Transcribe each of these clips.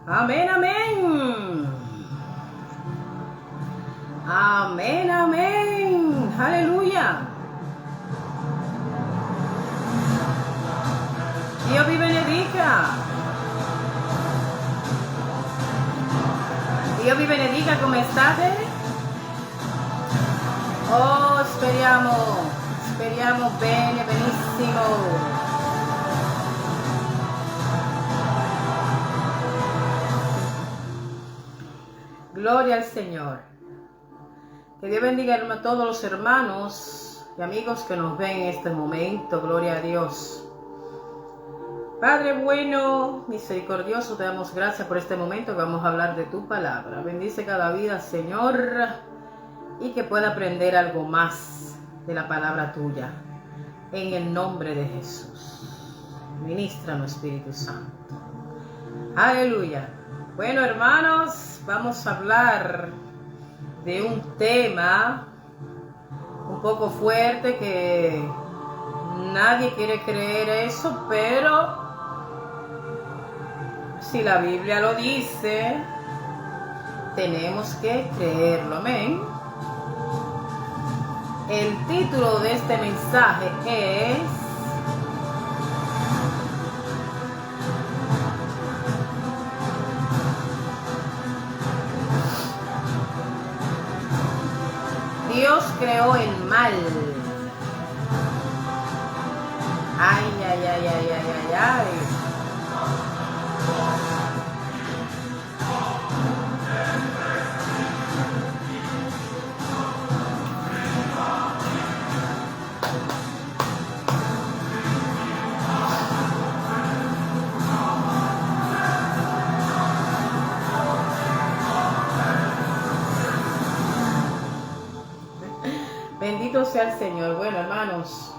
Amén, amén. Amén, amén. Aleluya. Dios vi benedica. Dios vi benedica, come state? Oh, speriamo bene, benissimo. Gloria al Señor. Que Dios bendiga a todos los hermanos y amigos que nos ven en este momento. Gloria a Dios. Padre bueno, misericordioso, te damos gracias por este momento que vamos a hablar de tu palabra. Bendice cada vida, Señor, y que pueda aprender algo más de la palabra tuya. En el nombre de Jesús. Ministranos, Espíritu Santo. Aleluya. Bueno, hermanos, vamos a hablar de un tema un poco fuerte que nadie quiere creer eso, pero si la Biblia lo dice, tenemos que creerlo. Amén. El título de este mensaje es Dios creó el mal. Ay, ay, ay, ay, ay, ay, ay. Bendito sea el Señor. Bueno, hermanos,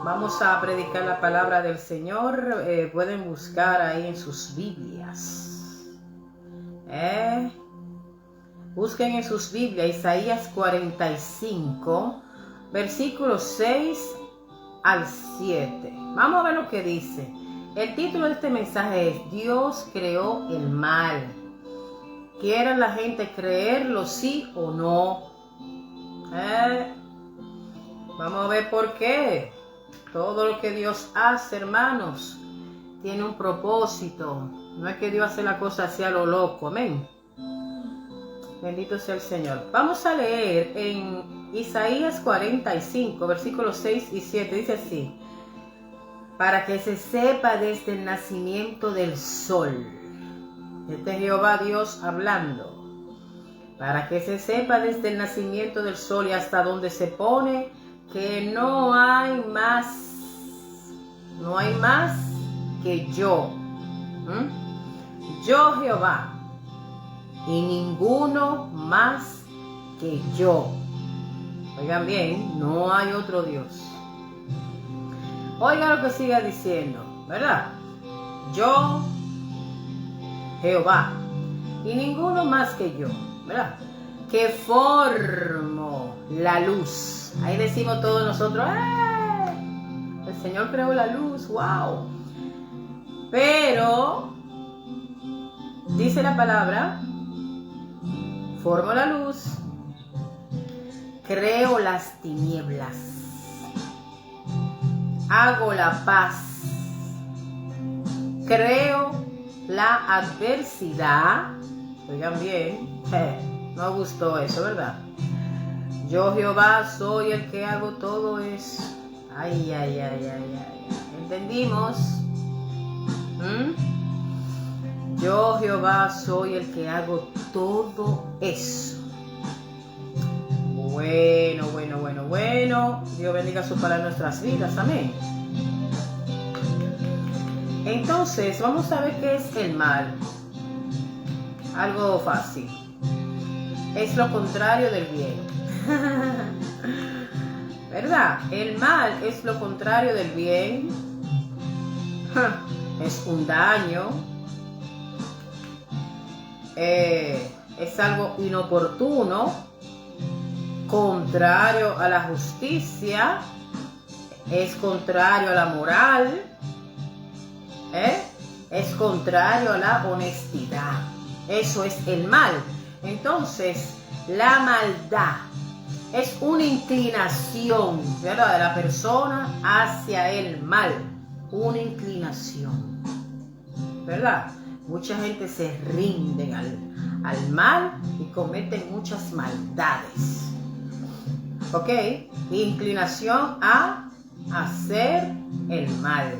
vamos a predicar la palabra del Señor. Pueden buscar ahí en sus Biblias. Busquen en sus Biblias Isaías 45, versículos 6 al 7. Vamos a ver lo que dice. El título de este mensaje es Dios creó el mal. ¿Quiere la gente creerlo, sí o no? Vamos a ver por qué. Todo lo que Dios hace, hermanos, tiene un propósito. No es que Dios hace la cosa así a lo loco. Amén. Bendito sea el Señor. Vamos a leer en Isaías 45, versículos 6 y 7. Dice así: para que se sepa desde el nacimiento del sol. Este es Jehová Dios hablando. Para que se sepa desde el nacimiento del sol y hasta donde se pone, que no hay más que yo. Yo Jehová, y ninguno más que yo. Oigan bien, no hay otro Dios. Oigan lo que sigue diciendo, ¿verdad? Yo Jehová, y ninguno más que yo, ¿verdad? Que formo la luz. Ahí decimos todos nosotros, el Señor creó la luz, wow. Pero dice la palabra, formo la luz, creo las tinieblas, hago la paz, creo la adversidad. Oigan bien, no gustó eso, ¿verdad? Yo Jehová soy el que hago todo eso. Ay, ay, ay, ay, ay. ¿Entendimos? Yo Jehová soy el que hago todo eso. Bueno. Dios bendiga su palabra en nuestras vidas. Amén. Entonces, vamos a ver qué es el mal. Algo fácil. Es lo contrario del bien. ¿Verdad? El mal es lo contrario del bien. Es un daño. Es algo inoportuno, contrario a la justicia, es contrario a la moral, es contrario a la honestidad. Eso es el mal. Entonces, la maldad es una inclinación, ¿verdad?, de la persona hacia el mal. Una inclinación, ¿verdad? Mucha gente se rinde al mal y cometen muchas maldades. ¿Ok? Inclinación a hacer el mal.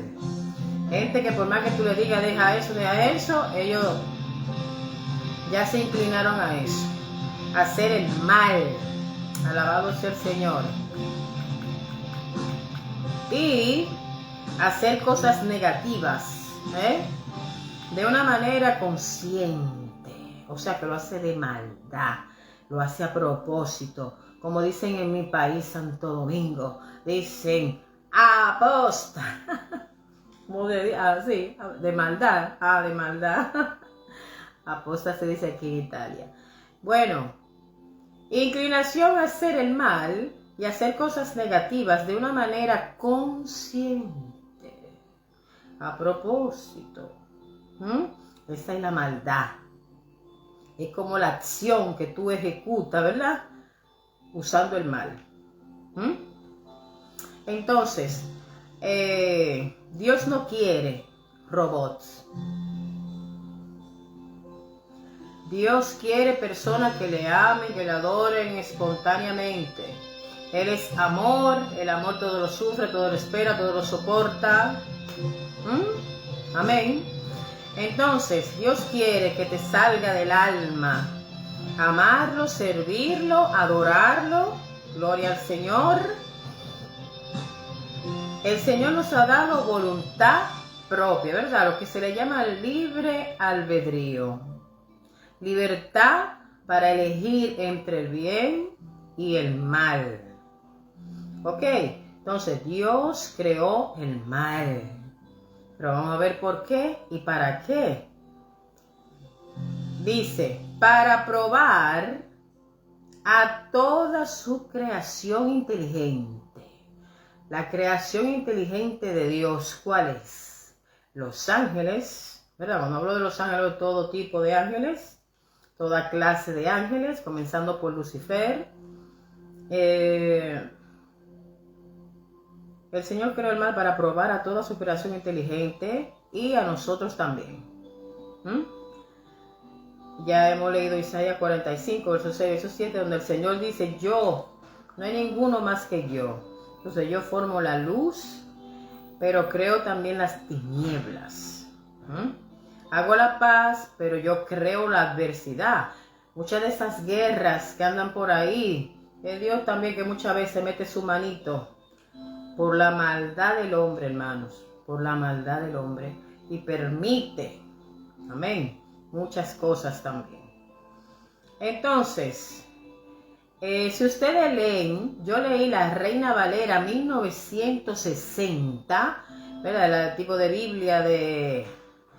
Gente que por más que tú le digas deja eso, ellos ya se inclinaron a eso. A hacer el mal. Alabado sea el Señor. Y hacer cosas negativas, de una manera consciente. O sea que lo hace de maldad. Lo hace a propósito. Como dicen en mi país, Santo Domingo. Dicen aposta. De maldad. De maldad. Aposta se dice aquí en Italia. Bueno, inclinación a hacer el mal y hacer cosas negativas de una manera consciente, a propósito. Esa es la maldad. Es como la acción que tú ejecutas, ¿verdad? Usando el mal. Entonces, Dios no quiere robots. Dios quiere personas que le amen, que le adoren espontáneamente. Él es amor, el amor todo lo sufre, todo lo espera, todo lo soporta. Amén. Entonces, Dios quiere que te salga del alma amarlo, servirlo, adorarlo. Gloria al Señor. El Señor nos ha dado voluntad propia, ¿verdad? Lo que se le llama libre albedrío. Libertad para elegir entre el bien y el mal. ¿Ok? Entonces Dios creó el mal. Pero vamos a ver por qué y para qué. Dice, para probar a toda su creación inteligente. La creación inteligente de Dios, ¿cuál es? Los ángeles, ¿verdad? Cuando hablo de los ángeles, todo tipo de ángeles. Toda clase de ángeles, comenzando por Lucifer. El Señor creó el mal para probar a toda su creación inteligente y a nosotros también. Ya hemos leído Isaías 45, versos 6, versos 7, donde el Señor dice, no hay ninguno más que yo. Entonces yo formo la luz, pero creo también las tinieblas. Hago la paz, pero yo creo la adversidad. Muchas de esas guerras que andan por ahí, es Dios también que muchas veces mete su manito por la maldad del hombre, hermanos, por la maldad del hombre, y permite, amén, muchas cosas también. Entonces, si ustedes leen, yo leí la Reina Valera 1960, ¿verdad? El tipo de Biblia de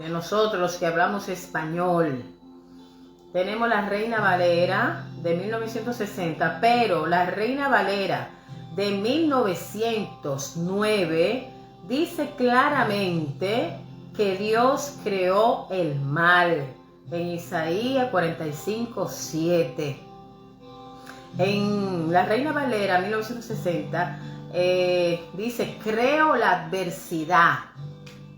nosotros los que hablamos español. Tenemos la Reina Valera de 1960, pero la Reina Valera de 1909 dice claramente que Dios creó el mal en Isaías 45:7. En la Reina Valera 1960 dice creo la adversidad,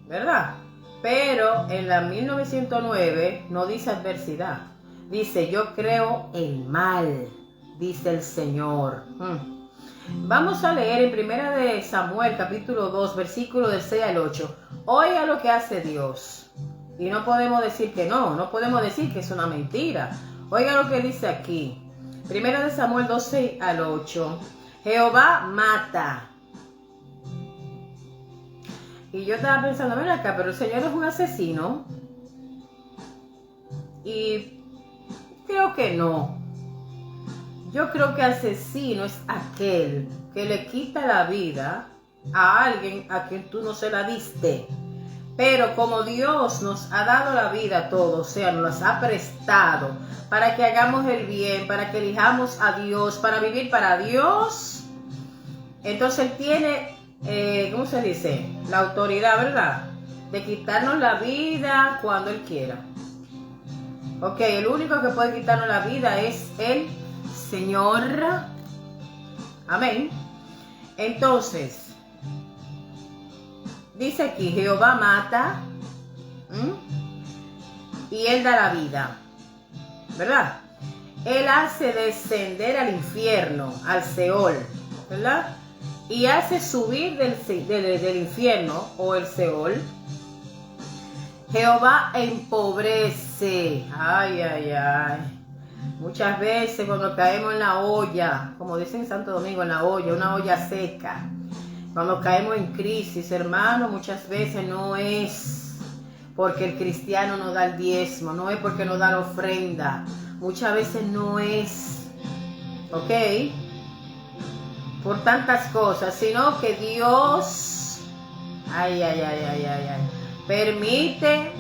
¿verdad? Pero en la 1909 no dice adversidad. Dice, yo creo el mal, dice el Señor. Vamos a leer en Primera de Samuel, capítulo 2, versículo del 6 al 8. Oiga lo que hace Dios. Y no podemos decir que no podemos decir que es una mentira. Oiga lo que dice aquí. Primera de Samuel 2, 6 al 8. Jehová mata. Y yo estaba pensando, ven acá, pero el Señor es un asesino. Y creo que no. Yo creo que asesino es aquel que le quita la vida a alguien a quien tú no se la diste. Pero como Dios nos ha dado la vida a todos, o sea, nos las ha prestado para que hagamos el bien, para que elijamos a Dios, para vivir para Dios, entonces Él tiene, ¿cómo se dice? La autoridad, ¿verdad? de quitarnos la vida cuando Él quiera. Ok, el único que puede quitarnos la vida es el Señor. Amén. Entonces, dice aquí, Jehová mata y Él da la vida, ¿verdad? Él hace descender al infierno, al Seol, ¿verdad? Y hace subir del infierno o el Seol. Jehová empobrece. Ay, ay, ay. Muchas veces cuando caemos en la olla, como dicen en Santo Domingo, en la olla, una olla seca. Cuando caemos en crisis, hermano, muchas veces no es porque el cristiano no da el diezmo, no es porque no da la ofrenda. Muchas veces no es, ¿ok? Por tantas cosas, sino que Dios, ay, ay, ay, ay, ay, ay, permite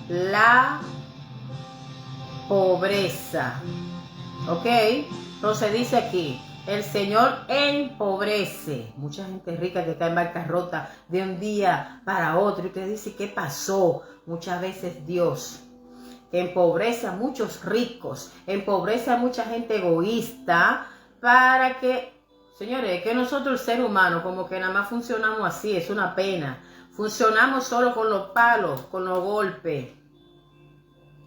la pobreza, ¿ok? Entonces dice aquí, el Señor empobrece. Mucha gente rica que está en bancarrota de un día para otro y te dice, ¿qué pasó? Muchas veces Dios empobrece a muchos ricos, empobrece a mucha gente egoísta para que, señores, es que nosotros el ser humano como que nada más funcionamos así, es una pena. Funcionamos solo con los palos, con los golpes.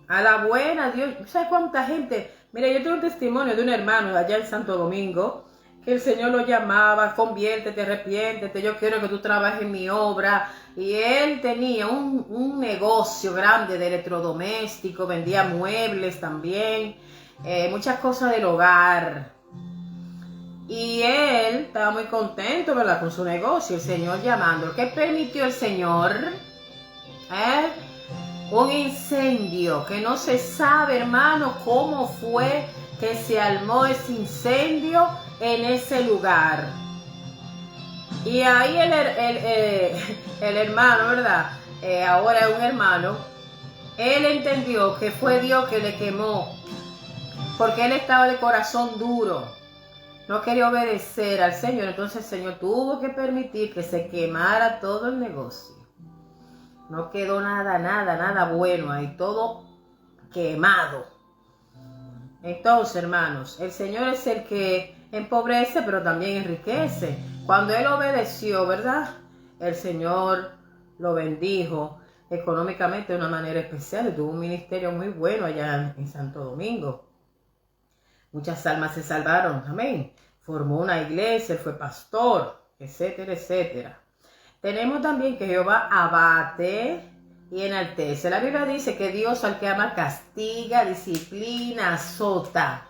A la buena, Dios, ¿sabes cuánta gente? Mira, yo tengo un testimonio de un hermano allá en Santo Domingo, que el Señor lo llamaba, conviértete, arrepiéntete, yo quiero que tú trabajes en mi obra. Y él tenía un negocio grande de electrodomésticos, vendía muebles también, muchas cosas del hogar. Y él estaba muy contento, ¿verdad?, con su negocio, el Señor llamándolo. ¿Qué permitió el Señor? Un incendio que no se sabe, hermano, cómo fue que se armó ese incendio en ese lugar. Y ahí el hermano, ¿verdad? Ahora es un hermano. Él entendió que fue Dios que le quemó, porque él estaba de corazón duro. No quería obedecer al Señor. Entonces el Señor tuvo que permitir que se quemara todo el negocio. No quedó nada bueno ahí, todo quemado. Entonces, hermanos, el Señor es el que empobrece, pero también enriquece. Cuando él obedeció, ¿verdad?, el Señor lo bendijo económicamente de una manera especial. Y tuvo un ministerio muy bueno allá en Santo Domingo. Muchas almas se salvaron, amén. Formó una iglesia, él fue pastor, etcétera, etcétera. Tenemos también que Jehová abate y enaltece. La Biblia dice que Dios al que ama castiga, disciplina, azota.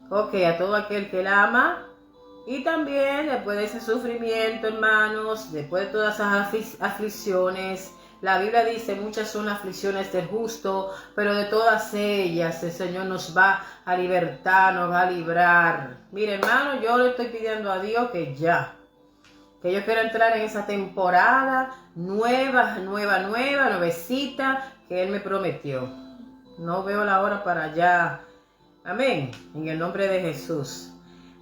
Ok, a todo aquel que él ama. Y también después de ese sufrimiento, hermanos, después de todas esas aflicciones, la Biblia dice, muchas son las aflicciones del justo, pero de todas ellas el Señor nos va a libertar, nos va a librar. Mire, hermano, yo le estoy pidiendo a Dios que yo quiero entrar en esa temporada nuevecita que Él me prometió. No veo la hora para allá. Amén. En el nombre de Jesús.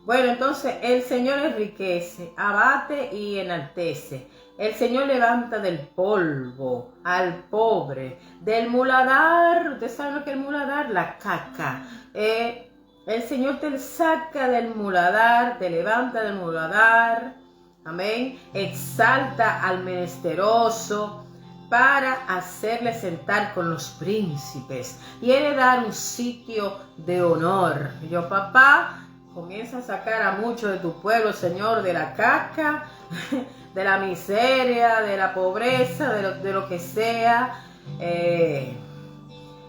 Bueno, entonces el Señor enriquece, abate y enaltece. El Señor levanta del polvo al pobre, del muladar. ¿Ustedes saben lo que es el muladar? La caca. El Señor te saca del muladar, te levanta del muladar. Amén. Exalta al menesteroso para hacerle sentar con los príncipes y heredar un sitio de honor. Y yo, papá, comienza a sacar a muchos de tu pueblo, Señor, de la caca, de la miseria, de la pobreza, de lo que sea,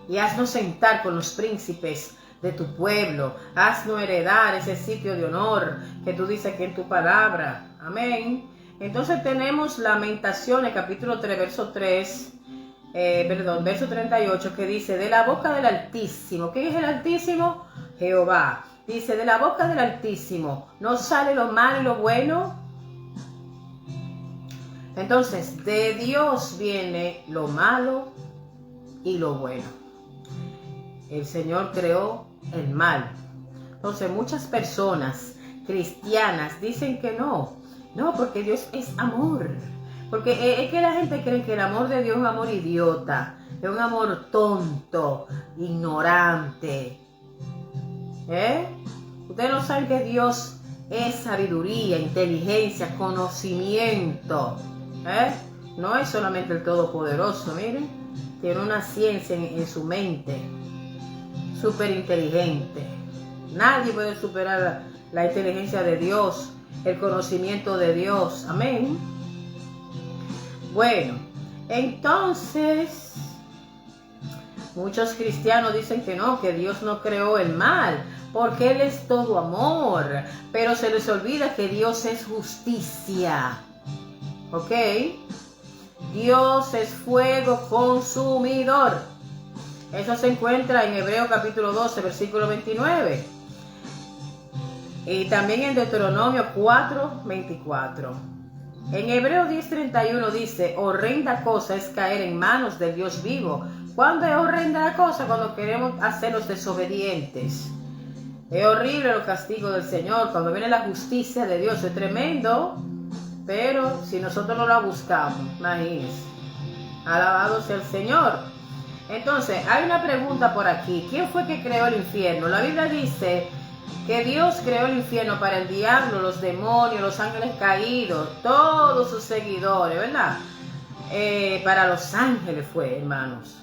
y haznos sentar con los príncipes de tu pueblo. Haznos heredar ese sitio de honor que tú dices aquí en tu palabra. Amén. Entonces tenemos Lamentaciones, capítulo 3, verso 38, que dice, de la boca del Altísimo. ¿Quién es el Altísimo? Jehová. Dice, de la boca del Altísimo no sale lo malo y lo bueno. Entonces, de Dios viene lo malo y lo bueno. El Señor creó el mal. Entonces, muchas personas cristianas dicen que no, porque Dios es amor, Porque es que la gente cree que el amor de Dios es un amor idiota, es un amor tonto, ignorante. Ustedes no saben que Dios es sabiduría, inteligencia, conocimiento. No es solamente el Todopoderoso, miren. Tiene una ciencia en su mente, súper inteligente. Nadie puede superar la inteligencia de Dios, el conocimiento de Dios. Amén. Bueno, entonces, muchos cristianos dicen que no, que Dios no creó el mal, porque Él es todo amor, pero se les olvida que Dios es justicia. ¿Ok? Dios es fuego consumidor. Eso se encuentra en Hebreos capítulo 12, versículo 29. Y también en Deuteronomio 4, 24. En Hebreos 10:31 dice, horrenda cosa es caer en manos del Dios vivo. ¿Cuándo es horrenda la cosa? Cuando queremos hacernos desobedientes. Es horrible el castigo del Señor. Cuando viene la justicia de Dios es tremendo. Pero si nosotros no la buscamos, imagínense. Alabado sea el Señor. Entonces, hay una pregunta por aquí. ¿Quién fue que creó el infierno? La Biblia dice que Dios creó el infierno para el diablo, los demonios, los ángeles caídos, todos sus seguidores, ¿verdad? Para los ángeles fue, hermanos.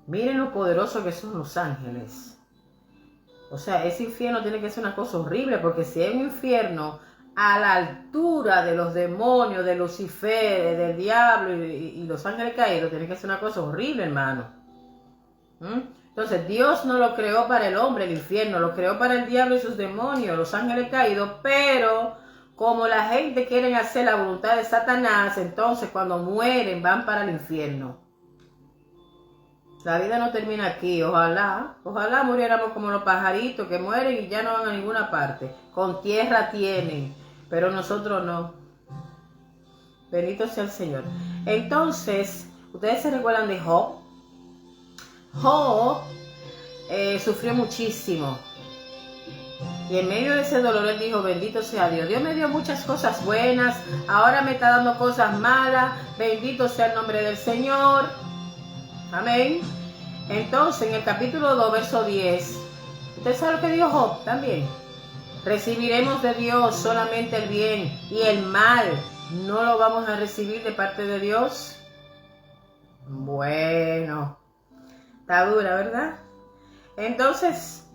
Miren lo poderoso que son los ángeles. O sea, ese infierno tiene que ser una cosa horrible, porque si hay un infierno a la altura de los demonios, de Lucifer, del diablo y los ángeles caídos, tiene que ser una cosa horrible, hermano. Entonces, Dios no lo creó para el hombre, el infierno, lo creó para el diablo y sus demonios, los ángeles caídos, pero como la gente quiere hacer la voluntad de Satanás, entonces cuando mueren van para el infierno. La vida no termina aquí, ojalá muriéramos como los pajaritos que mueren y ya no van a ninguna parte. Con tierra tienen, pero nosotros no. Bendito sea el Señor. Entonces, ¿ustedes se recuerdan de Job? Job sufrió muchísimo. Y en medio de ese dolor él dijo, bendito sea Dios. Dios me dio muchas cosas buenas, ahora me está dando cosas malas. Bendito sea el nombre del Señor. Amén. Entonces, en el capítulo 2, verso 10, ¿usted sabe lo que dijo Job también? Recibiremos de Dios solamente el bien y el mal no lo vamos a recibir de parte de Dios. Bueno, está dura, ¿verdad? Entonces,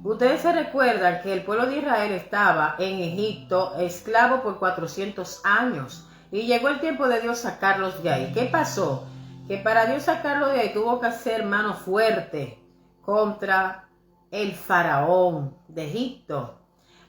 ustedes se recuerdan que el pueblo de Israel estaba en Egipto esclavo por 400 años. Y llegó el tiempo de Dios sacarlos de ahí. ¿Qué pasó? Que para Dios sacarlos de ahí tuvo que hacer mano fuerte contra el faraón de Egipto.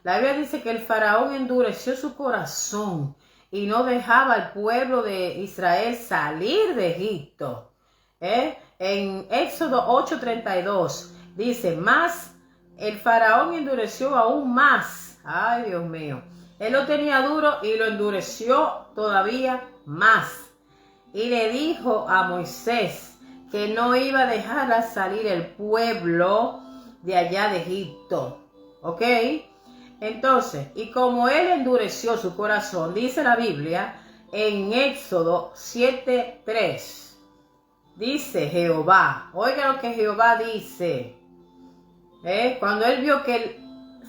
La Biblia dice que el faraón endureció su corazón y no dejaba al pueblo de Israel salir de Egipto. En Éxodo 8:32 dice, más el faraón endureció aún más. Ay, Dios mío. Él lo tenía duro y lo endureció todavía más. Y le dijo a Moisés que no iba a dejar a salir el pueblo de allá de Egipto. ¿Ok? Entonces, y como él endureció su corazón, dice la Biblia en Éxodo 7:3. Dice Jehová, oiga lo que Jehová dice. Cuando él vio que el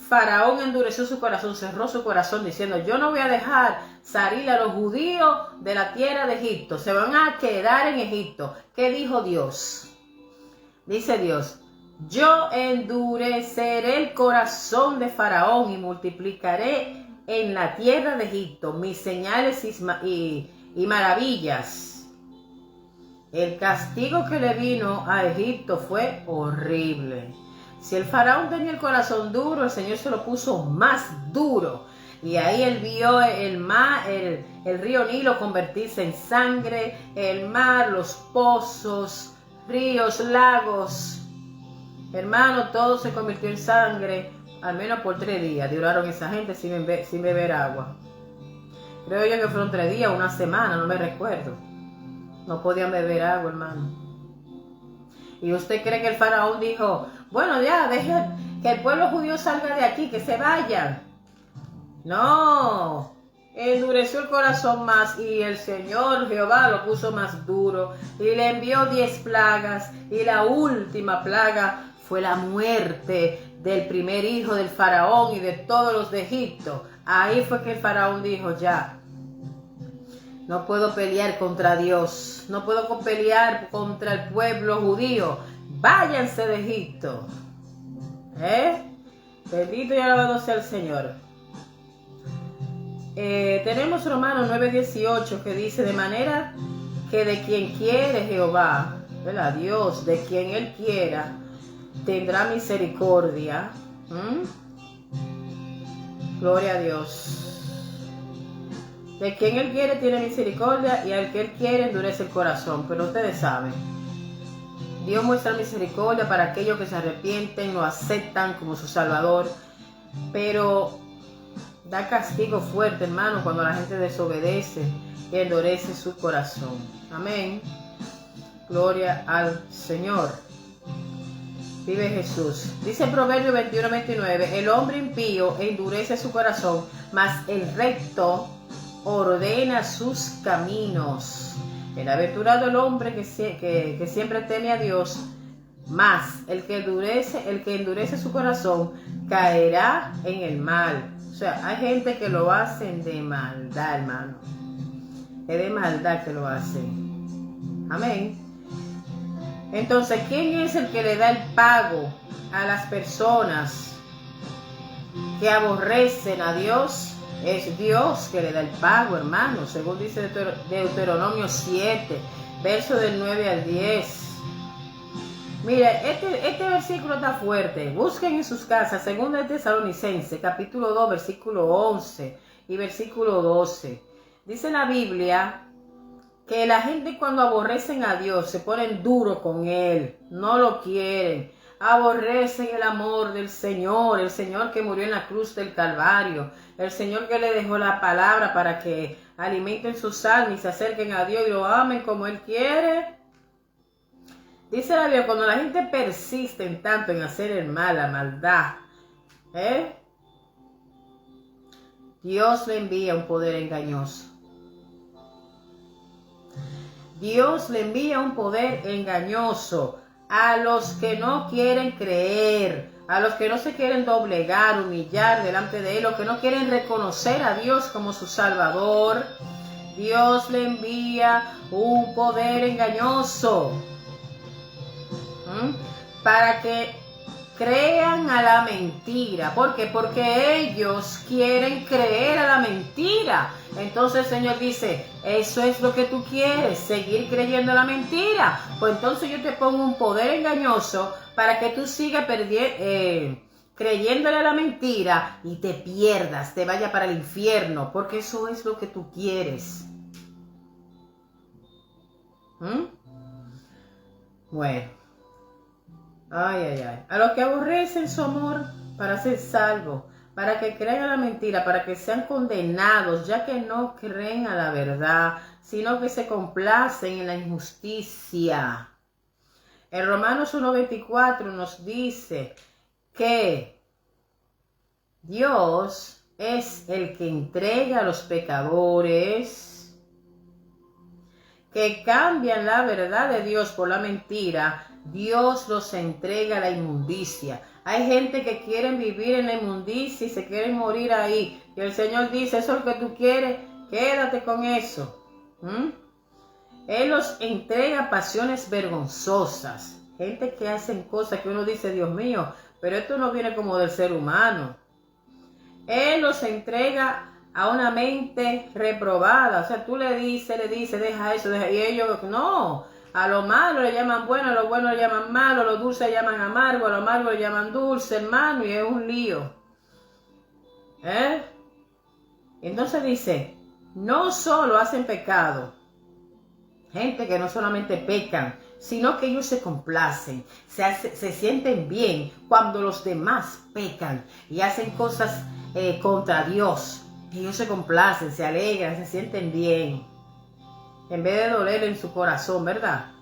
faraón endureció su corazón, cerró su corazón diciendo, yo no voy a dejar salir a los judíos de la tierra de Egipto, se van a quedar en Egipto. ¿Qué dijo Dios? Dice Dios, yo endureceré el corazón de faraón y multiplicaré en la tierra de Egipto mis señales y maravillas. El castigo que le vino a Egipto fue horrible. Si el faraón tenía el corazón duro, el Señor se lo puso más duro. Y ahí él vio el río Nilo convertirse en sangre, el mar, los pozos, ríos, lagos. Hermano, todo se convirtió en sangre, al menos por 3 días. Duraron esa gente sin beber agua. Creo yo que fueron 3 días, una semana, no me recuerdo. No podían beber agua, hermano. ¿Y usted cree que el faraón dijo, bueno, ya, deje que el pueblo judío salga de aquí, que se vayan? No, endureció el corazón más, y el Señor Jehová lo puso más duro, y le envió 10 plagas, y la última plaga fue la muerte del primer hijo del faraón y de todos los de Egipto. Ahí fue que el faraón dijo: ya, no puedo pelear contra Dios, no puedo pelear contra el pueblo judío, váyanse de Egipto. Bendito y alabado sea el Señor. Tenemos Romanos 9:18 que dice: de manera que de quien quiere Jehová, ¿verdad? Dios, de quien Él quiera, tendrá misericordia. Gloria a Dios. De quien Él quiere tiene misericordia, y al que Él quiere endurece el corazón. Pero ustedes saben, Dios muestra misericordia para aquellos que se arrepienten, lo aceptan como su Salvador, pero da castigo fuerte, hermano, cuando la gente desobedece y endurece su corazón. Amén. Gloria al Señor. Vive Jesús. Dice Proverbio 21:29, el hombre impío endurece su corazón, mas el recto ordena sus caminos. Bienaventurado el hombre que siempre teme a Dios, mas el que endurece su corazón caerá en el mal. O sea, hay gente que lo hacen de maldad, hermano. Es de maldad que lo hacen. Amén. Entonces, ¿quién es el que le da el pago a las personas que aborrecen a Dios? Es Dios que le da el pago, hermano, según dice Deuteronomio 7, verso del 9 al 10. Mira, este versículo está fuerte. Busquen en sus casas, según de Tesalonicenses, capítulo 2, versículo 11 y versículo 12. Dice la Biblia que la gente, cuando aborrecen a Dios, se ponen duro con Él, no lo quieren, aborrecen el amor del Señor, el Señor que murió en la cruz del Calvario, el Señor que le dejó la palabra para que alimenten sus almas y se acerquen a Dios y lo amen como Él quiere. Dice la Biblia, cuando la gente persiste en tanto en hacer el mal, la maldad, Dios le envía un poder engañoso. Dios le envía un poder engañoso a los que no quieren creer, a los que no se quieren doblegar, humillar delante de Él, los que no quieren reconocer a Dios como su Salvador. Dios le envía un poder engañoso para que crean a la mentira. ¿Por qué? Porque ellos quieren creer a la mentira. Entonces el Señor dice: eso es lo que tú quieres, seguir creyendo a la mentira. Pues entonces yo te pongo un poder engañoso para que tú sigas creyéndole a la mentira y te pierdas, te vaya para el infierno, porque eso es lo que tú quieres. Bueno. Ay. A los que aborrecen su amor para ser salvos, para que crean a la mentira, para que sean condenados, ya que no creen a la verdad, sino que se complacen en la injusticia. En Romanos 1:24 nos dice que Dios es el que entrega a los pecadores que cambian la verdad de Dios por la mentira. Dios los entrega a la inmundicia. Hay gente que quiere vivir en la inmundicia y se quieren morir ahí. Y el Señor dice: eso es lo que tú quieres, quédate con eso. Él los entrega a pasiones vergonzosas. Gente que hacen cosas que uno dice: Dios mío, pero esto no viene como del ser humano. Él los entrega a una mente reprobada. O sea, tú le dices, deja eso, y ellos no. A lo malo le llaman bueno, a lo bueno le llaman malo, a lo dulce le llaman amargo, a lo amargo le llaman dulce, hermano, y es un lío. Entonces dice: no solo hacen pecado, gente que no solamente pecan, sino que ellos se complacen, se sienten bien cuando los demás pecan y hacen cosas contra Dios. Ellos se complacen, se alegran, se sienten bien, en vez de doler en su corazón, ¿verdad?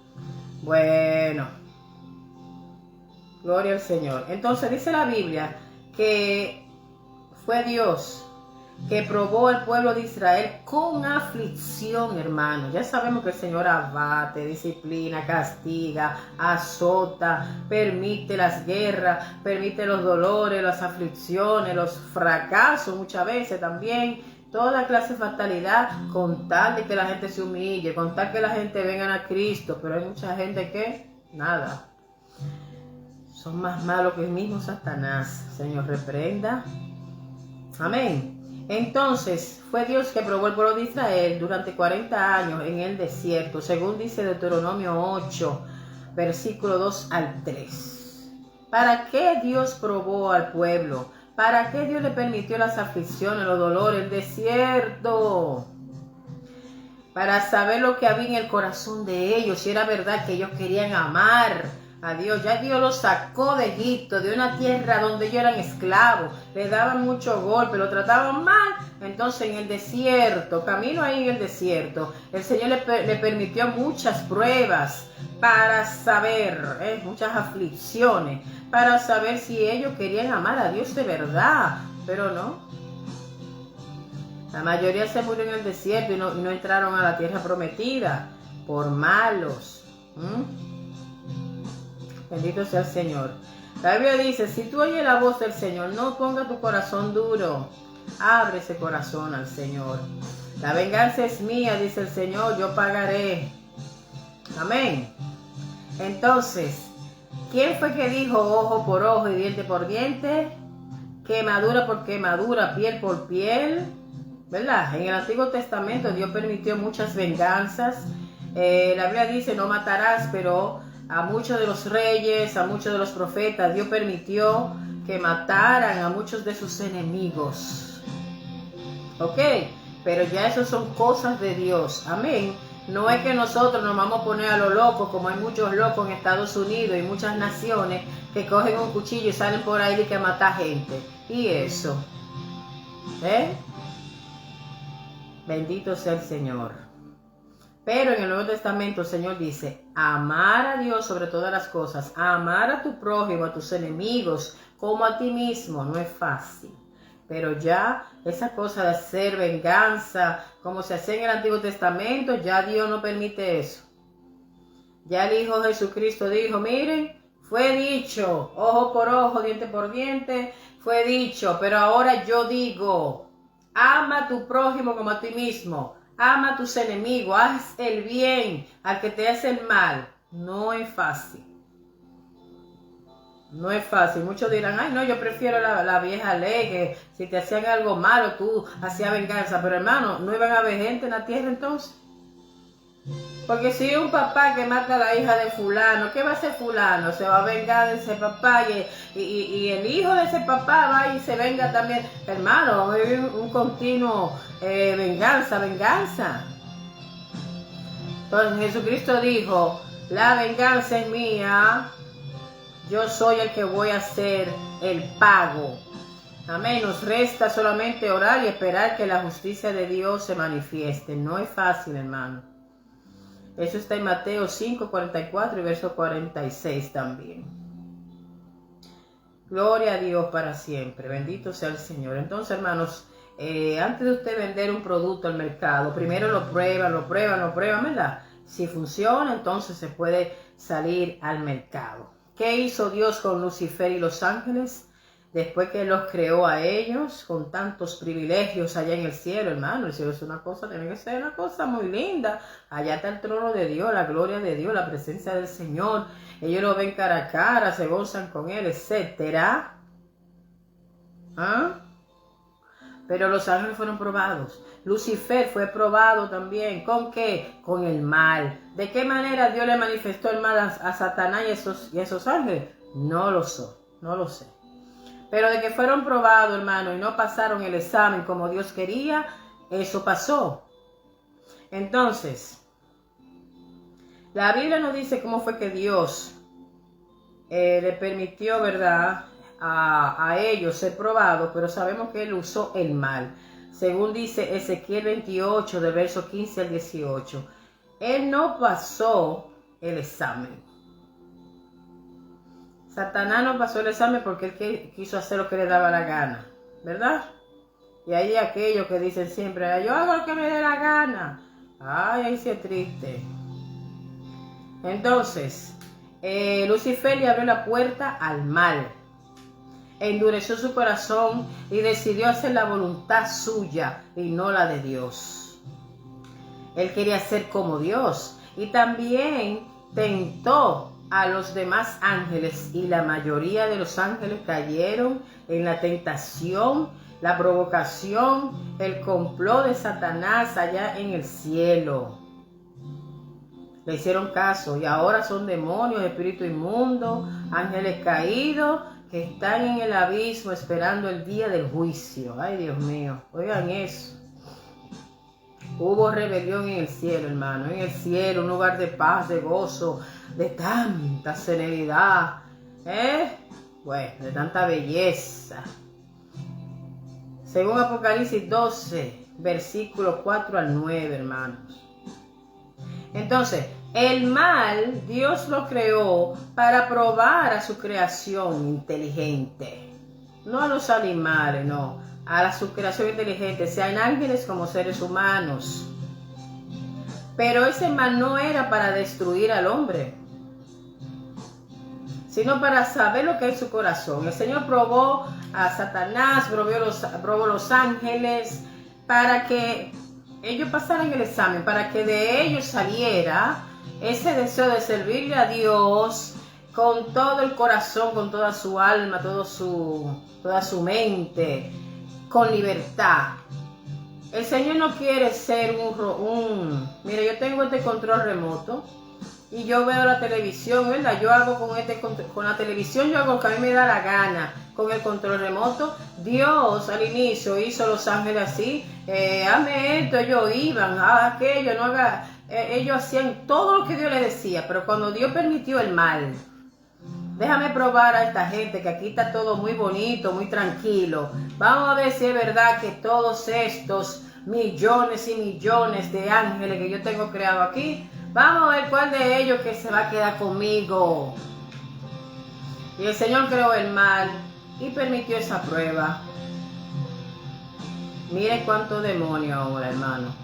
Bueno, gloria al Señor. Entonces dice la Biblia que fue Dios que probó al pueblo de Israel con aflicción, hermano. Ya sabemos que el Señor abate, disciplina, castiga, azota, permite las guerras, permite los dolores, las aflicciones, los fracasos muchas veces también. Toda clase de fatalidad con tal de que la gente se humille, con tal que la gente venga a Cristo. Pero hay mucha gente que nada. Son más malos que el mismo Satanás. Señor, reprenda. Amén. Entonces, fue Dios que probó el pueblo de Israel durante 40 años en el desierto, según dice Deuteronomio 8, versículo 2 al 3. ¿Para qué Dios probó al pueblo? ¿Para qué Dios le permitió las aflicciones, los dolores, el desierto? Para saber lo que había en el corazón de ellos, si era verdad que ellos querían amar a Dios. Ya Dios los sacó de Egipto, de una tierra donde ellos eran esclavos, le daban mucho golpe, lo trataban mal. Entonces en el desierto, camino ahí en el desierto, el Señor le permitió muchas pruebas para saber, muchas aflicciones, para saber si ellos querían amar a Dios de verdad, pero no. La mayoría se murió en el desierto y no entraron a la tierra prometida por malos. Bendito sea el Señor. La Biblia dice, si tú oyes la voz del Señor, no ponga tu corazón duro. Abre ese corazón al Señor. La venganza es mía, dice el Señor, yo pagaré. Amén. Entonces, ¿quién fue que dijo ojo por ojo y diente por diente? Quemadura por quemadura, piel por piel. ¿Verdad? En el Antiguo Testamento Dios permitió muchas venganzas. La Biblia dice, no matarás, pero a muchos de los reyes, a muchos de los profetas, Dios permitió que mataran a muchos de sus enemigos. ¿Ok? Pero ya eso son cosas de Dios. Amén. No es que nosotros nos vamos a poner a lo loco, como hay muchos locos en Estados Unidos y muchas naciones que cogen un cuchillo y salen por ahí y que matan gente. Y eso. Bendito sea el Señor. Pero en el Nuevo Testamento el Señor dice, amar a Dios sobre todas las cosas, amar a tu prójimo, a tus enemigos, como a ti mismo, no es fácil. Pero ya esa cosa de hacer venganza, como se hacía en el Antiguo Testamento, ya Dios no permite eso. Ya el Hijo Jesucristo dijo, miren, fue dicho, ojo por ojo, diente por diente, fue dicho, pero ahora yo digo, ama a tu prójimo como a ti mismo. Ama a tus enemigos, haz el bien al que te hace el mal. No es fácil. No es fácil. Muchos dirán, ay no, yo prefiero la vieja ley, que si te hacían algo malo tú hacías venganza. Pero hermano, ¿no iban a haber gente en la tierra entonces? Porque si un papá que mata a la hija de fulano, ¿qué va a hacer fulano? Se va a vengar de ese papá y el hijo de ese papá va y se venga también. Hermano, es un continuo venganza. Entonces Jesucristo dijo, la venganza es mía, yo soy el que voy a hacer el pago. Amén. Nos resta solamente orar y esperar que la justicia de Dios se manifieste. No es fácil, hermano. Eso está en Mateo 5, 44 y verso 46 también. Gloria a Dios para siempre. Bendito sea el Señor. Entonces, hermanos, antes de usted vender un producto al mercado, primero lo prueban, ¿verdad? Si funciona, entonces se puede salir al mercado. ¿Qué hizo Dios con Lucifer y los ángeles? Después que los creó a ellos con tantos privilegios allá en el cielo, hermano. El cielo es una cosa, tiene que ser una cosa muy linda. Allá está el trono de Dios, la gloria de Dios, la presencia del Señor. Ellos lo ven cara a cara, se gozan con Él, etcétera. Pero los ángeles fueron probados. Lucifer fue probado también. ¿Con qué? Con el mal. ¿De qué manera Dios le manifestó el mal a Satanás y esos ángeles? No lo sé. Pero de que fueron probados, hermano, y no pasaron el examen como Dios quería, eso pasó. Entonces, la Biblia nos dice cómo fue que Dios le permitió, ¿verdad?, a ellos ser probados, pero sabemos que Él usó el mal. Según dice Ezequiel 28, de versos 15 al 18. Él no pasó el examen. Satanás no pasó el examen porque él quiso hacer lo que le daba la gana, ¿verdad? Y hay aquellos que dicen siempre, yo hago lo que me dé la gana. Ay, ahí sí es triste. Entonces, Lucifer le abrió la puerta al mal. Endureció su corazón y decidió hacer la voluntad suya y no la de Dios. Él quería ser como Dios y también tentó a los demás ángeles, y la mayoría de los ángeles cayeron en la tentación, la provocación, el complot de Satanás allá en el cielo. Le hicieron caso y ahora son demonios, espíritu inmundo, ángeles caídos que están en el abismo esperando el día del juicio. Ay, Dios mío, oigan eso. Hubo rebelión en el cielo, hermano, en el cielo, un lugar de paz, de gozo, de tanta serenidad, bueno, de tanta belleza. Según Apocalipsis 12, versículos 4 al 9, hermanos. Entonces, el mal, Dios lo creó para probar a su creación inteligente. No a los animales, no. A su creación inteligente, sean ángeles como seres humanos. Pero ese mal no era para destruir al hombre, sino para saber lo que hay en su corazón. El Señor probó a Satanás, probó los ángeles, para que ellos pasaran el examen, para que de ellos saliera ese deseo de servirle a Dios con todo el corazón, con toda su alma, toda su mente, con libertad. El Señor no quiere ser mira, yo tengo este control remoto y yo veo la televisión, ¿verdad? Yo hago con la televisión, yo hago lo que a mí me da la gana con el control remoto. Dios al inicio hizo los ángeles así, hazme esto, ellos iban, haz aquello, no haga, ellos hacían todo lo que Dios les decía, pero cuando Dios permitió el mal, déjame probar a esta gente que aquí está todo muy bonito, muy tranquilo. Vamos a ver si es verdad que todos estos millones y millones de ángeles que yo tengo creado aquí, vamos a ver cuál de ellos que se va a quedar conmigo. Y el Señor creó el mal y permitió esa prueba. Mire cuánto demonio ahora, hermano.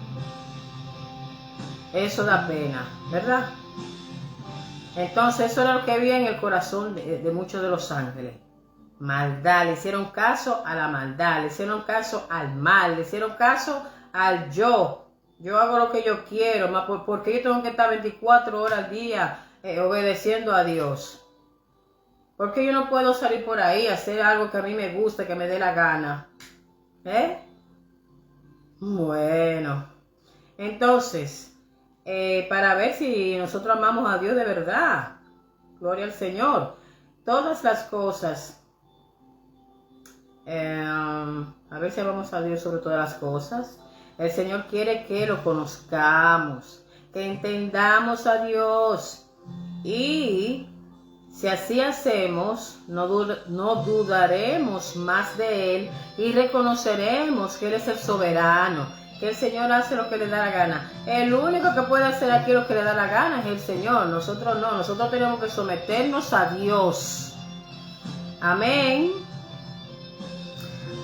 Eso da pena, ¿verdad? Entonces eso era lo que había en el corazón de muchos de los ángeles. Maldad, le hicieron caso a la maldad, le hicieron caso al mal, le hicieron caso al yo. Yo hago lo que yo quiero, porque yo tengo que estar 24 horas al día obedeciendo a Dios. Porque yo no puedo salir por ahí a hacer algo que a mí me guste, que me dé la gana. Bueno, entonces, para ver si nosotros amamos a Dios de verdad. Gloria al Señor. Todas las cosas. A ver si amamos a Dios sobre todas las cosas. El Señor quiere que lo conozcamos, que entendamos a Dios. Y si así hacemos, no dudaremos más de Él y reconoceremos que Él es el soberano, que el Señor hace lo que le da la gana. El único que puede hacer aquí lo que le da la gana es el Señor. Nosotros no, nosotros tenemos que someternos a Dios. Amén.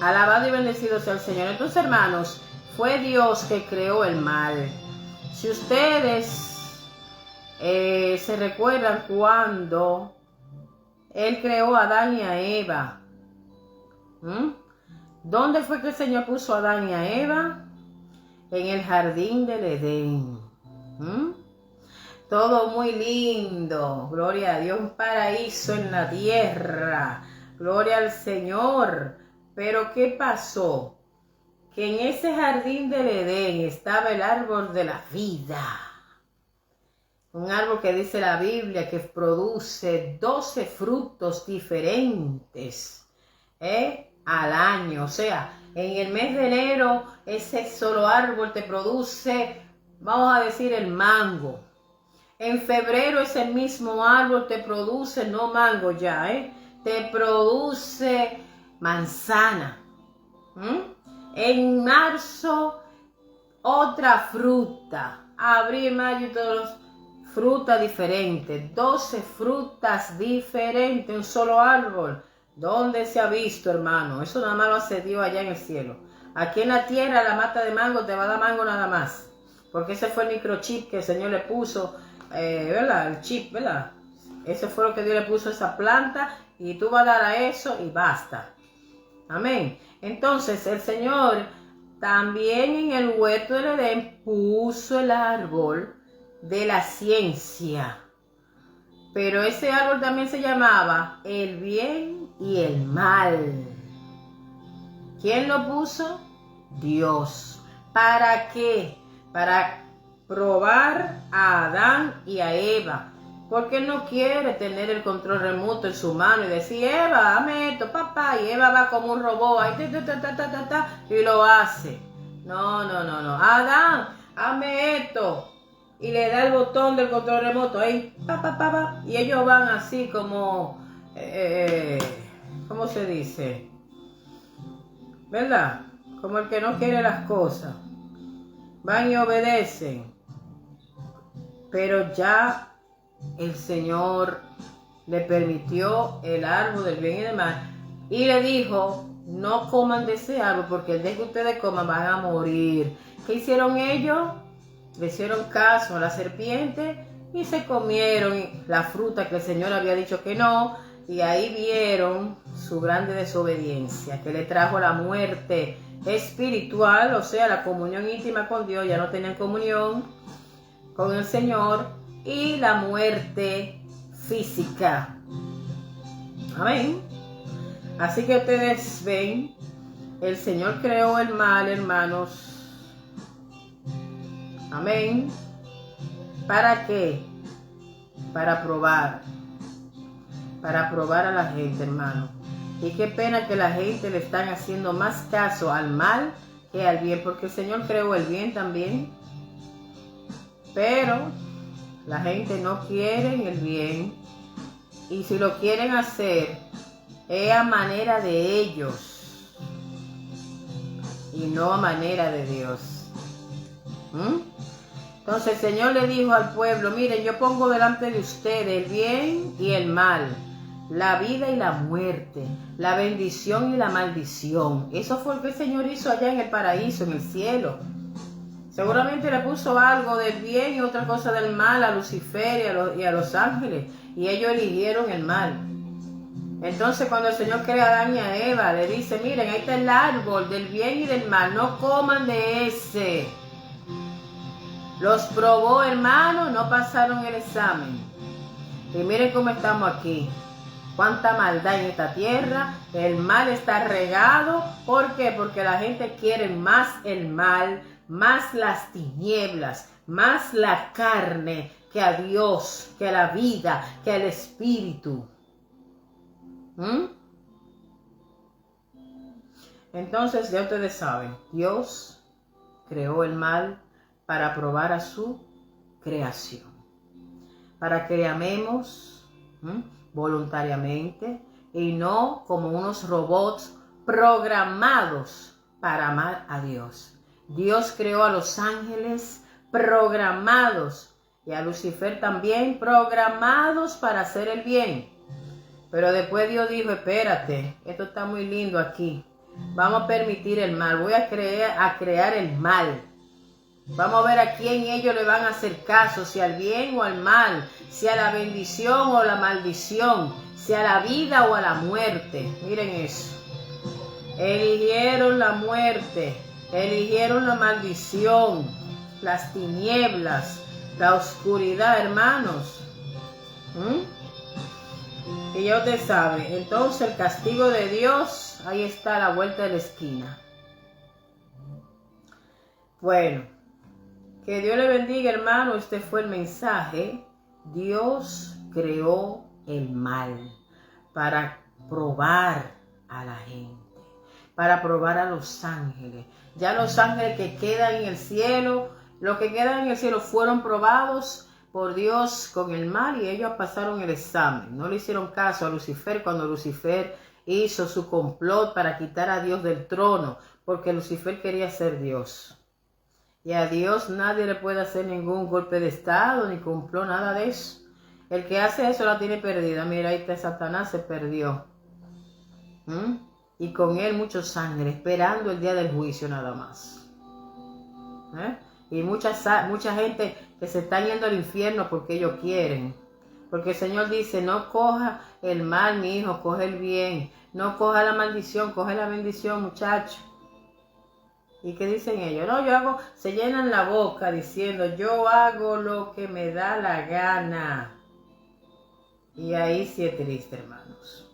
Alabado y bendecido sea el Señor. Entonces, hermanos, fue Dios que creó el mal. Si ustedes se recuerdan cuando Él creó a Adán y a Eva, ¿dónde fue que el Señor puso a Adán y a Eva? En el jardín del Edén. Todo muy lindo, gloria a Dios, un paraíso en la tierra, gloria al Señor. Pero ¿qué pasó? Que en ese jardín del Edén estaba el árbol de la vida. Un árbol que dice la Biblia que produce 12 frutos diferentes al año. O sea, en el mes de enero ese solo árbol te produce, vamos a decir, el mango. En febrero ese mismo árbol te produce, no mango ya, te produce manzana. En marzo otra fruta. Abril, mayo, todos frutas diferentes. 12 frutas diferentes, un solo árbol. ¿Dónde se ha visto, hermano? Eso nada más lo hace Dios allá en el cielo. Aquí en la tierra la mata de mango te va a dar mango nada más. Porque ese fue el microchip que el Señor le puso, ¿verdad? El chip, ¿verdad? Ese fue lo que Dios le puso a esa planta y tú vas a dar a eso y basta. Amén. Entonces el Señor también en el huerto del Edén puso el árbol de la ciencia. Pero ese árbol también se llamaba el bien y el mal. ¿Quién lo puso? Dios. ¿Para qué? Para probar a Adán y a Eva. Porque él no quiere tener el control remoto en su mano y decir, Eva, dame esto, papá. Y Eva va como un robot ahí, y lo hace. No. Adán, hazme esto. Y le da el botón del control remoto ahí, y ellos van así como, ¿cómo se dice? ¿Verdad? Como el que no quiere las cosas. Van y obedecen. Pero ya el Señor le permitió el árbol del bien y del mal. Y le dijo, no coman de ese árbol porque el día que ustedes coman van a morir. ¿Qué hicieron ellos? Le hicieron caso a la serpiente y se comieron la fruta que el Señor había dicho que no. Y ahí vieron su grande desobediencia, que le trajo la muerte espiritual, o sea, la comunión íntima con Dios. Ya no tenían comunión con el Señor, y la muerte física. Amén. Así que ustedes ven, el Señor creó el mal, hermanos. Amén. ¿Para qué? Para probar a la gente, hermano. Y qué pena que la gente le están haciendo más caso al mal que al bien, porque el Señor creó el bien también. Pero la gente no quiere el bien, y si lo quieren hacer es a manera de ellos y no a manera de Dios. Entonces el Señor le dijo al pueblo, miren, yo pongo delante de ustedes el bien y el mal, la vida y la muerte, la bendición y la maldición. Eso fue lo que el Señor hizo allá en el paraíso, en el cielo. Seguramente le puso algo del bien y otra cosa del mal a Lucifer y a los ángeles, y ellos eligieron el mal. Entonces cuando el Señor crea a Adán y a Eva, le dice, miren, ahí está el árbol del bien y del mal, no coman de ese. Los probó, hermano, no pasaron el examen. Y miren cómo estamos aquí. Cuánta maldad en esta tierra. El mal está regado. ¿Por qué? Porque la gente quiere más el mal, más las tinieblas, más la carne que a Dios, que a la vida, que al Espíritu. Entonces ya ustedes saben, Dios creó el mal para probar a su creación, para que le amemos voluntariamente y no como unos robots programados para amar a Dios. Dios creó a los ángeles programados y a Lucifer también programados para hacer el bien. Pero después Dios dijo, espérate, esto está muy lindo aquí. Vamos a permitir el mal, voy a crear el mal. Vamos a ver a quién ellos le van a hacer caso, si al bien o al mal, si a la bendición o la maldición, si a la vida o a la muerte. Miren eso. Eligieron la muerte, eligieron la maldición, las tinieblas, la oscuridad, hermanos. Y ya usted sabe, entonces el castigo de Dios, ahí está a la vuelta de la esquina. Bueno. Que Dios le bendiga, hermano. Este fue el mensaje. Dios creó el mal para probar a la gente, para probar a los ángeles. Ya los ángeles que quedan en el cielo, los que quedan en el cielo fueron probados por Dios con el mal y ellos pasaron el examen. No le hicieron caso a Lucifer cuando Lucifer hizo su complot para quitar a Dios del trono, porque Lucifer quería ser Dios. Y a Dios nadie le puede hacer ningún golpe de estado, ni complot, nada de eso. El que hace eso la tiene perdida. Mira, ahí está Satanás, se perdió. y con él mucha sangre, esperando el día del juicio nada más. Y mucha gente que se está yendo al infierno porque ellos quieren. Porque el Señor dice, no coja el mal, mi hijo, coge el bien. No coja la maldición, coge la bendición, muchacho. ¿Y qué dicen ellos? No, se llenan la boca diciendo, yo hago lo que me da la gana. Y ahí sí es triste, hermanos.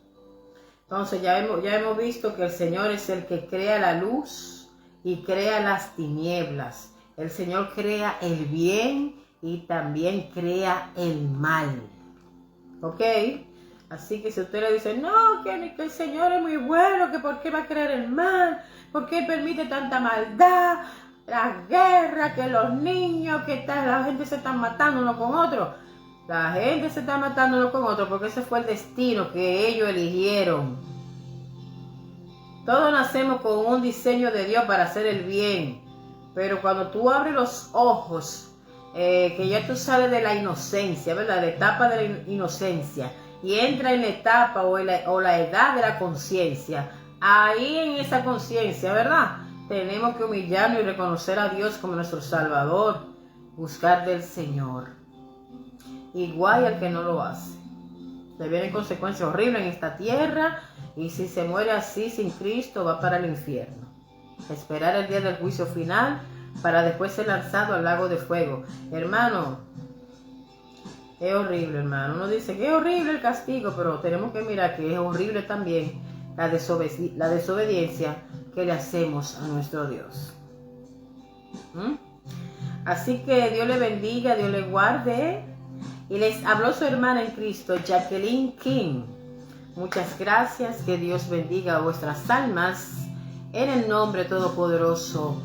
Entonces ya hemos visto que el Señor es el que crea la luz y crea las tinieblas. El Señor crea el bien y también crea el mal. ¿Ok? Así que si usted le dice, no, que el Señor es muy bueno, que por qué va a crear el mal, por qué permite tanta maldad, las guerras, que los niños, que la gente se está matando uno con otro. La gente se está matando uno con otro porque ese fue el destino que ellos eligieron. Todos nacemos con un diseño de Dios para hacer el bien. Pero cuando tú abres los ojos, que ya tú sales de la inocencia, ¿verdad? La etapa de la inocencia, y entra en la etapa o la edad de la conciencia, ahí en esa conciencia, ¿verdad? Tenemos que humillarnos y reconocer a Dios como nuestro Salvador, buscar del Señor. Igual al que no lo hace. Le vienen consecuencias horribles en esta tierra, y si se muere así sin Cristo va para el infierno. Esperar el día del juicio final para después ser lanzado al lago de fuego. Hermano, es horrible, hermano. Uno dice que es horrible el castigo, pero tenemos que mirar que es horrible también la desobediencia que le hacemos a nuestro Dios. Así que Dios le bendiga, Dios le guarde. Y les habló su hermana en Cristo, Jacqueline King. Muchas gracias, que Dios bendiga vuestras almas en el nombre todopoderoso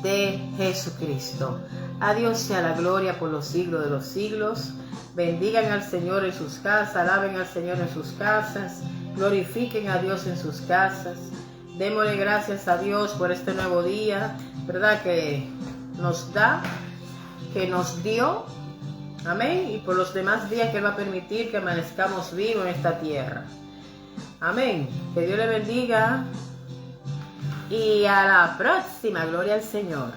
de Jesucristo. A Dios sea la gloria por los siglos de los siglos. Bendigan al Señor en sus casas, alaben al Señor en sus casas, glorifiquen a Dios en sus casas. Démosle gracias a Dios por este nuevo día, ¿verdad? Que nos da, que nos dio. Amén. Y por los demás días que Él va a permitir que amanezcamos vivos en esta tierra. Amén. Que Dios le bendiga. Y a la próxima. Gloria al Señor.